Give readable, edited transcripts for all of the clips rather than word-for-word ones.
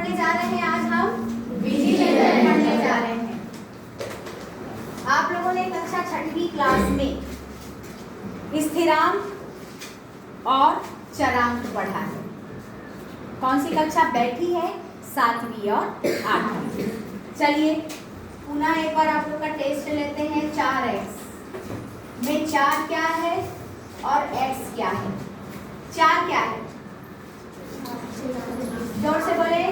पढ़ने जा रहे हैं? आज हम बीजी व्यंजन पढ़ने जा रहे हैं। आप लोगों ने कक्षा 6वीं क्लास में स्थिरांक और चरांक पढ़ा है। कौन सी कक्षा बैठी है? 7वीं और 8वीं। चलिए पुनः एक बार आप लोग का टेस्ट लेते हैं। 4x में 4 क्या है और x क्या है? 4 क्या है? जोर से बोले।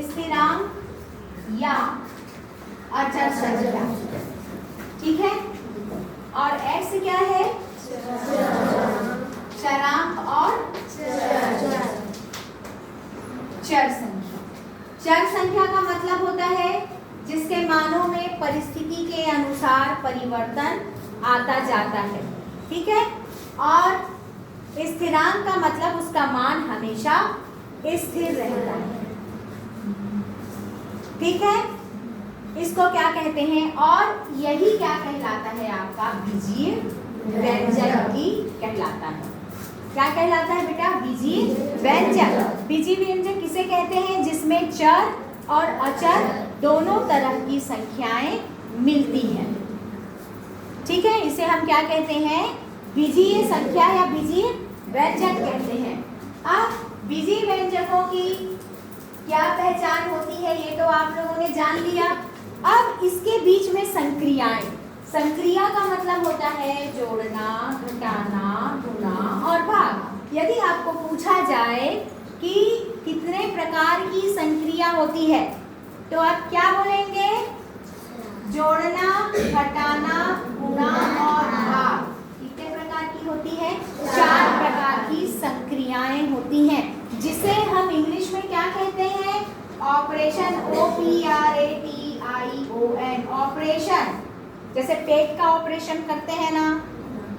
स्थिरांक या अचर संख्या, ठीक है। और x क्या है? चरांक और चर संख्या। चर संख्या का मतलब होता है जिसके मानों में परिस्थिति के अनुसार परिवर्तन आता जाता है, ठीक है। और स्थिरांक का मतलब उसका मान हमेशा स्थिर रहता है, ठीक है। इसको क्या कहते हैं? और यही क्या कहलाता है? आपका बीजीय व्यंजक ही कहलाता है। क्या कहलाता है बेटा? बीजीय व्यंजक। बीजीय व्यंजक किसे कहते हैं? जिसमें चर और अचर दोनों तरह की संख्याएं मिलती हैं, ठीक है। इसे हम क्या कहते हैं? बीजीय संख्या या बीजीय व्यंजक कहते हैं। अब बीजीय व्यंजकों की क्या पहचान होती है ये तो आप लोगों ने जान लिया। अब इसके बीच में संक्रियाएं। संक्रिया का मतलब होता है जोड़ना, घटाना, गुणा और भाग। यदि आपको पूछा जाए कि कितने प्रकार की संक्रिया होती है तो आप क्या बोलेंगे? जोड़ना, घटाना, गुणा और भाग। कितने प्रकार की होती है? 4 प्रकार की संक्रियाएं होती हैं, जिसे हम इंग्लिश में क्या कहते हैं? ऑपरेशन। OPRATION operation. जैसे पेट का ऑपरेशन करते हैं ना,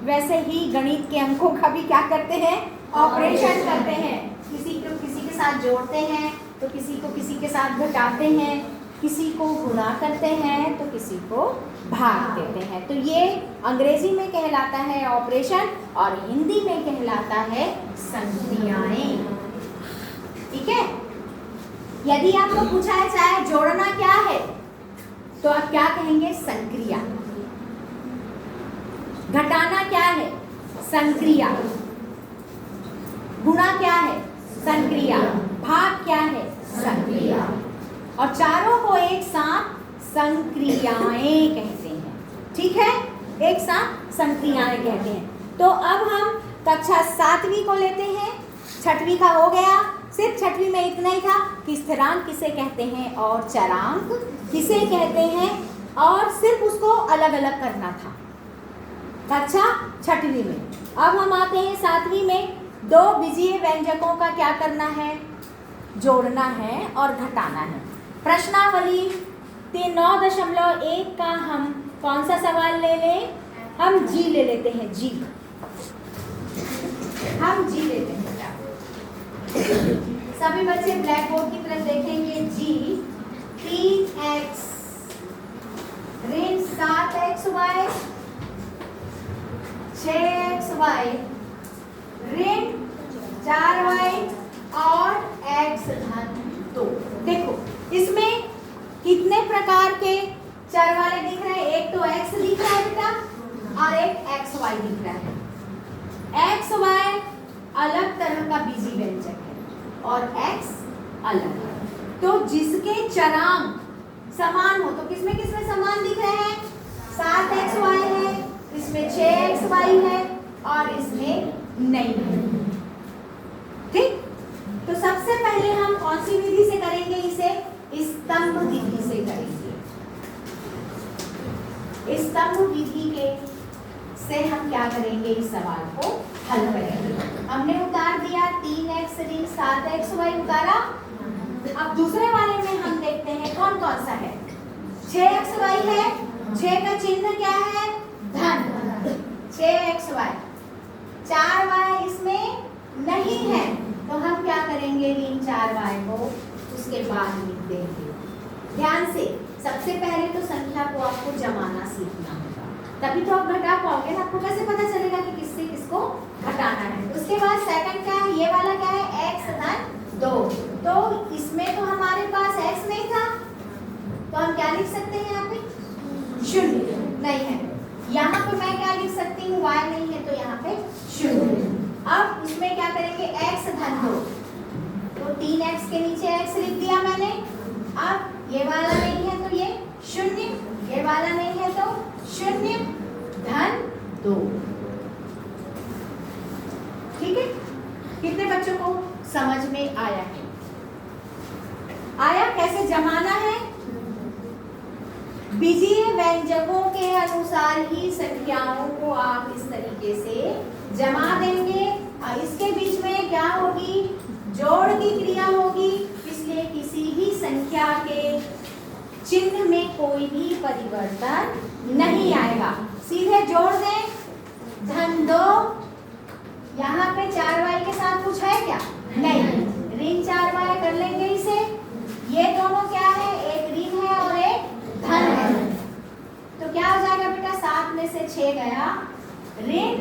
वैसे ही गणित के अंकों का भी क्या करते हैं? ऑपरेशन करते हैं। किसी को किसी के साथ जोड़ते हैं तो किसी को किसी के साथ घटाते हैं, किसी को गुणा करते हैं तो किसी को भाग देते हैं। तो ये अंग्रेजी में कहलाता है ऑपरेशन और हिंदी में कहलाता है संक्रियाएं, ठीक है। यदि आपको पूछा जाए जोड़ना क्या है तो आप क्या कहेंगे? संक्रिया। घटाना क्या है? संक्रिया। गुणा क्या है? संक्रिया। भाग क्या है? संक्रिया। और चारों को एक साथ संक्रियाएं कहते हैं, ठीक है। एक साथ संक्रियाएं कहते हैं। तो अब हम कक्षा 7वीं को लेते हैं। 6वीं का हो गया। सिर्फ 6वीं में इतना ही था कि स्थिरांक किसे कहते हैं और चरांक किसे कहते हैं, और सिर्फ उसको अलग अलग करना था कक्षा 6वीं में। अब हम आते हैं 7वीं में। 2 बीजीय व्यंजकों का क्या करना है? जोड़ना है और घटाना है। प्रश्नावली 9.1 का हम कौन सा सवाल ले लें? हम जी ले लेते हैं। जी हम जी लेते हैं। सभी बच्चे ब्लैक बोर्ड की तरफ देखेंगे। जी 3x ऋण 7xy 6xy ऋण 4y और x धन 2। देखो इसमें कितने प्रकार के चर वाले दिख रहे हैं? एक तो x दिख रहा है बेटा और एक xy दिख रहा है। xy अलग तरह का बीजीय व्यंजक है और x अलग है। तो जिसके चरांक समान हो, तो किसमें किसमें समान दिख रहे हैं? 7xy है, इसमें 6xy है और इसमें नहीं है, ठीक। तो सबसे पहले हम कौन सी विधि से करेंगे? इसे स्तंभ विधि से करेंगे। स्तंभ विधि के से हम क्या करेंगे? इस सवाल को हल करेंगे। हमने उतार दिया 3x ऋण 7xy उतारा। अब दूसरे वाले में हम देखते हैं कौन कौन सा है। 6xy है, 6 का चिन्ह क्या है? धन। 6xy 4y इसमें नहीं है तो हम क्या करेंगे? ऋण 4y को उसके बाद लिख देंगे। ध्यान से, सबसे पहले तो संख्या को आपको जमाना सीखना होगा, तभी तो आप घटा पाओगे ना। आपको कैसे पता चलेगा कि किससे किसको घटाना है? उसके बाद सेकंड क्या है? ये वाला क्या है? x धन 2। तो इसमें तो हमारे पास x नहीं था, तो हम क्या लिख सकते हैं यहाँ पे? शून्य नहीं है। यहाँ पे मैं क्या लिख सकती हूँ? y नहीं है, तो यहाँ पे शून्य। अब इसमें क्या करेंगे? x धन 2, तो 3x के नीचे x लिख दिया मैंने। अब ये वाला नहीं है तो ये शून्य, ये वाला नहीं है तो शून्य धन 2। ठीक है, कितने बच्चों को समझ में आया है? आया कैसे जमाना है? बीजीय व्यंजकों के अनुसार ही संख्याओं को आप इस तरीके से जमा देंगे। और इसके बीच में क्या होगी? जोड़ की क्रिया होगी, इसलिए किसी भी संख्या के चिन्ह में कोई भी परिवर्तन नहीं आएगा। सीधे जोड़ दें, धन 2, यहाँ पे 4y के साथ कुछ है क्या? नहीं, ऋण 4y कर लेंगे इसे। ये दोनों क्या है? एक ऋण है और एक धन है, तो क्या हो जाएगा बेटा? 7 में से 6 गया, ऋण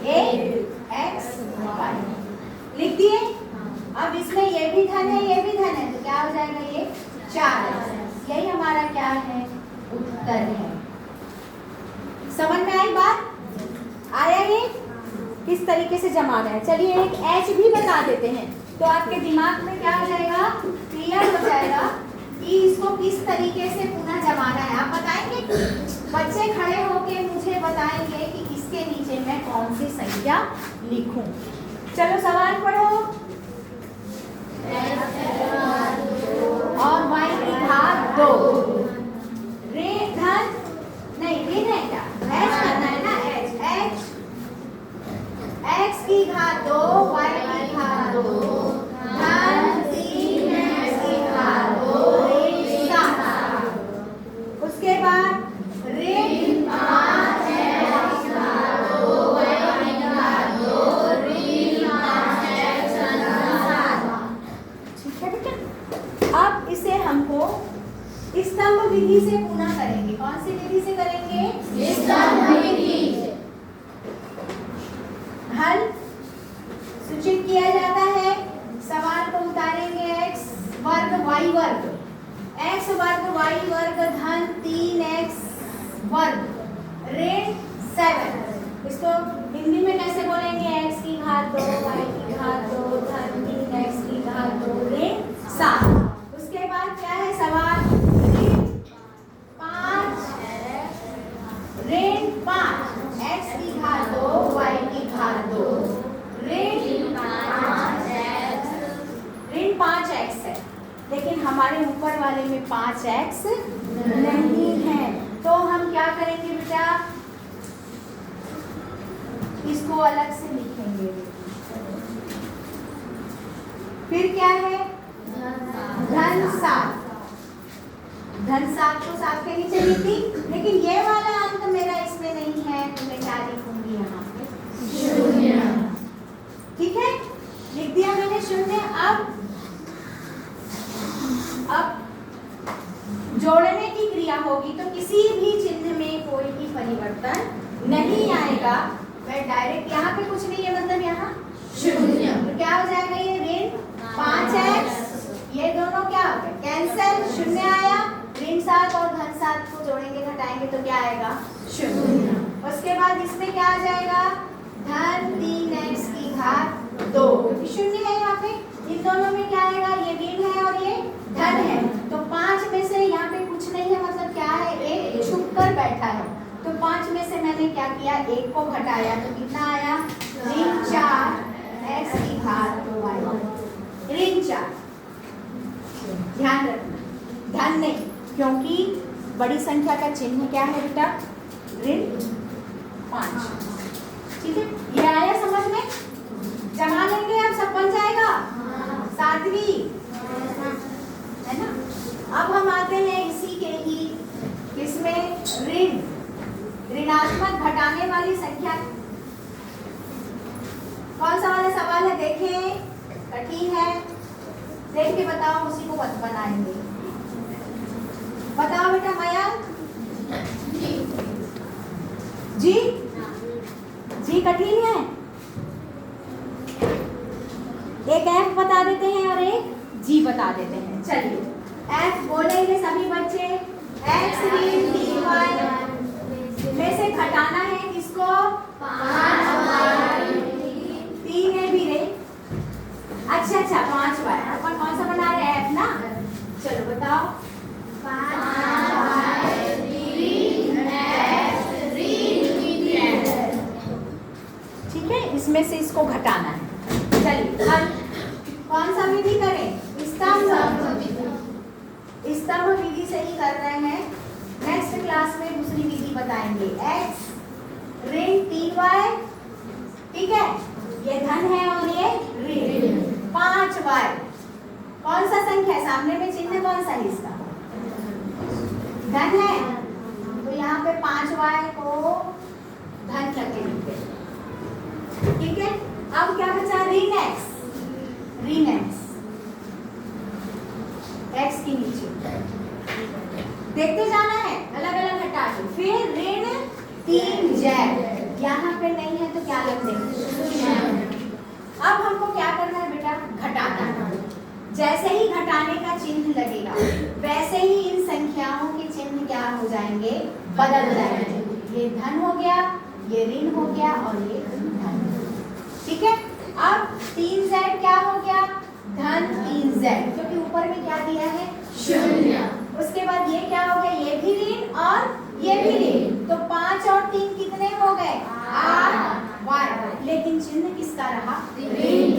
1x y लिख दिए। अब इसमें ये भी धन है, ये भी धन है, तो क्या हो जाएगा? ये 4। यही हमारा क्या है? उत्तर है। समझ में आई बात? आया ये किस तरीके से जमा रहे हैं? चलिए एक h भी बता देते हैं, तो आपके दिमाग में क्या हो जाएगा? क्लियर हो जाएगा कि इसको किस तरीके से पुनः जमाना है। आप बताएंगे? बच्चे खड़े होके मुझे बताएंगे कि इसके नीचे मैं कौन सी संख्या लिखूं। चलो सवाल पढ़ो। और y की घात 2, ऋण धन नहीं, ऋण है क्या? h करना है ना, h x की घात 2, y की घात 2, धन 3x की घात 2, ऋण 7। उसके बाद ऋण 5x की घात 2, y की घात 2, ऋण 5x धन 7। ठीक है बेटा, अब इसे हमको स्तंभ विधि से पुनः करेंगे। कौन सी विधि से करेंगे? स्तंभ विधि। हल सूचित किया जाता है, सवाल को उतारेंगे x वर्ग y वर्ग, x वर्ग y वर्ग धन 3x वर्ग ऋण 7। इसको हिंदी में कैसे बोलेंगे? x की घात 2, y की घात 2, धन 3x की घात 2, ऋण 7। उसके बाद क्या है सवाल? ऋण 5 x की घात 2, y की घात 2, ऋण 5x है, लेकिन हमारे ऊपर वाले में 5x नहीं है, तो हम क्या करेंगे बेटा? इसको अलग से लिखेंगे। फिर क्या है? धन 7। धन 7 को 7 के नीचे लिख दी, लेकिन ये वाला अंक मेरा इसमें नहीं है, तो मैं क्या लिखूंगी यहाँ पे? शून्य। ठीक है, लिख दिया मैंने शून्य। अब जोड़ने की क्रिया होगी तो किसी भी चिन्ह में कोई भी परिवर्तन नहीं आएगा। मैं डायरेक्ट यहाँ पे कुछ नहीं है, मतलब यहाँ शून्य, तो क्या हो जाएगा? ये ऋण 5x, ये दोनों क्या हो गए? कैंसिल, शून्य आया। ऋण 7 और धन 7 को जोड़ेंगे, घटाएंगे तो क्या आएगा? शून्य। उसके बाद इसमें क्या आ जाएगा? धन 3x की घात 2, क्योंकि शून्य है यहाँ पे। इन दोनों में क्या आएगा? ये ऋण है और ये धन है, तो 5 में से यहाँ पे कुछ नहीं है, मतलब क्या है? एक छुप कर बैठा है, तो 5 में से मैंने क्या किया? 1 को घटाया, तो कितना आया? ऋण 4x की घात 2y, ऋण 4। ध्यान रखना, धन नहीं, क्योंकि बड़ी संख्या का चिन्ह क्या है बेटा? ऋण 5। ठीक है, ये आया समझ में? जमा लेंगे, अब सब बन जाएगा। 7वीं है ना। अब हम आते हैं इसी के ही, किसमें? ऋण, ऋणात्मक घटाने वाली संख्या। कौन सा वाला सवाल है? देखें, कठिन है, देख के बताओ, उसी को बनाएंगे। बताओ बेटा मयंक। जी जी कठिन है। एक f बता देते हैं और एक बता देते हैं। चलिए x बोलेंगे सभी बच्चे, x ऋण 3y में से घटाना है किसको, 3 है भी रे। अच्छा 5y अपन कौन सा बना रहे हैं f ना, चलो बताओ। 5y ठीक है, इसमें से इसको घटाना है। चलिए अब कौन सा विधि करें, स्तंभ विधि से ही कर रहे हैं। नेक्स्ट क्लास में दूसरी विधि बताएंगे। x ऋण 3y, ठीक है, ये धन है और ये ऋण। 5y कौन सा संख्या है, सामने में चिन्ह कौन सा है इसका, धन है, तो यहाँ पे 5y को धन करके लिखते हैं। ठीक है, अब क्या बचा, ऋण x, x के नीचे देखते जाना है, अलग अलग हटा के। फिर ऋण 3z, यहाँ पे नहीं है तो क्या लिख देंगे। अब हमको क्या करना है बेटा, घटाना है। जैसे ही घटाने का चिन्ह लगेगा वैसे ही इन संख्याओं के चिन्ह क्या हो जाएंगे, बदल जाएंगे। ये धन हो गया, ये ऋण हो गया और ये धन। ठीक है, अब 3z क्या हो गया, धन 3z, क्योंकि ऊपर में क्या दिया है, 0। उसके बाद ये क्या हो गया, ये भी ऋण और ये भी ऋण, तो 5 और 3 कितने हो गए, 8y, लेकिन चिन्ह किसका रहा, ऋण।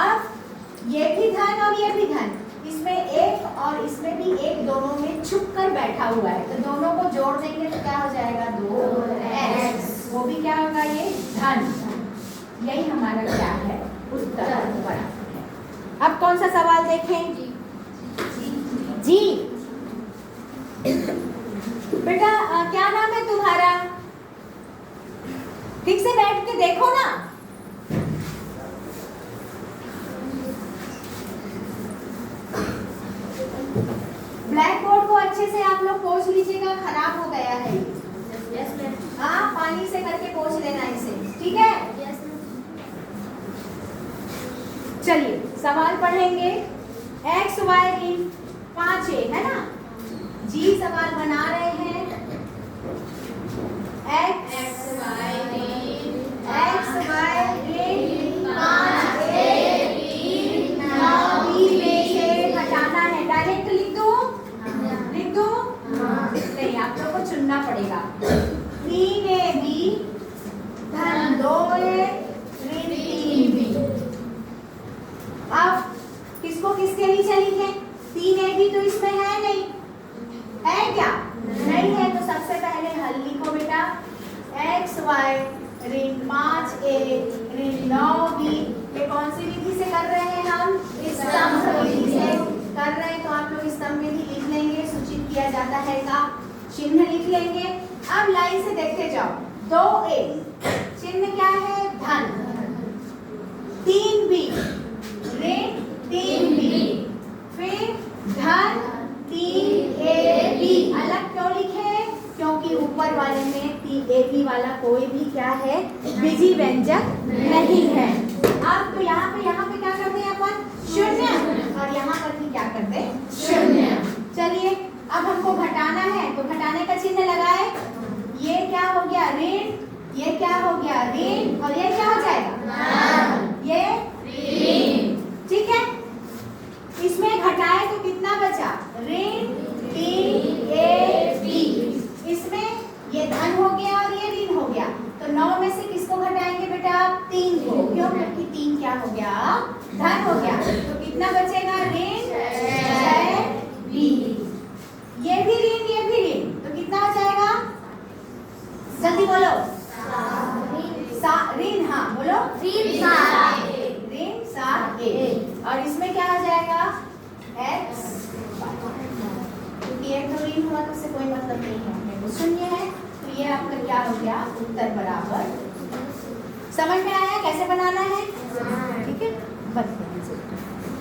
अब ये भी धन और ये भी धन, इसमें एक और इसमें भी एक, दोनों में छुप कर बैठा हुआ है, तो दोनों को जोड़ देंगे तो क्या हो जाएगा, 2x, वो भी क्या होगा, ये धन। यही हमारा क्या है, उत्तर बराबर है। अब कौन सा सवाल देखें, जी बेटा क्या नाम है तुम्हारा, ठीक से बैठ के देखो ना। ब्लैक बोर्ड को अच्छे से आप लोग पोंछ लीजिएगा, खराब हो गया है। हाँ, पानी से करके पोंछ लेना इसे, ठीक है। चलिए सवाल पढ़ेंगे। x y ऋण 5a है ना, जी सवाल बना रहे हैं। x y ऋण 5a ऋण 9b में से घटाना है। डायरेक्ट लिख दूं, नहीं, आप लोग को चुनना पड़ेगा। 3ab धन 2a ऋण 3b। अब किसको किसके नीचे लिखें, 3ab तो इसमें है नहीं, है क्या, नहीं है, तो सबसे पहले हल लिखो बेटा। x y ऋण 5a ऋण 9b, ये कौन सी विधि से कर रहे हैं हम, स्तंभ विधि से कर रहे हैं, तो आप लोग स्तंभ विधि लिख लेंगे, सूचित किया जाता है का चिन्ह लिख लेंगे। अब लाइन से देखते जाओ, 2a चिन्ह क्या है, धन, 3b ऋण 3b, फिर धन 3ab। अलग क्यों लिखे, क्योंकि ऊपर वाले में 3ab वाला कोई भी क्या है, बीजी व्यंजक नहीं है। अब तो यहाँ पे क्या करते हैं अपन, 0, और यहाँ पर भी क्या करते हैं, 0। चलिए अब हमको घटाना है, तो घटाने का चिन्ह लगाए। ये क्या हो गया, ऋण, ये क्या हो गया, ऋण, और ये क्या हो जाएगा, ये ऋण। ठीक है, इसमें घटाए तो कितना बचा, ऋण 3ab, इसमें ये धन हो गया और ये ऋण हो गया, तो 9 में से किसको घटाएंगे बेटा, 3 को, क्यों, क्योंकि 3 क्या हो गया, धन हो गया, तो कितना बचेगा, ऋण 6b। ये भी ऋण, ये भी ऋण, तो कितना हो जाएगा, जल्दी बोलो, ऋण, हाँ बोलो, ऋण 7a, और इसमें क्या हो जाएगा, x, क्योंकि एक तो ऋण हुआ तो उससे कोई मतलब नहीं है, तो 0 है, तो ये आपका क्या हो गया, उत्तर बराबर। समझ में आया कैसे बनाना है, ठीक है, बस।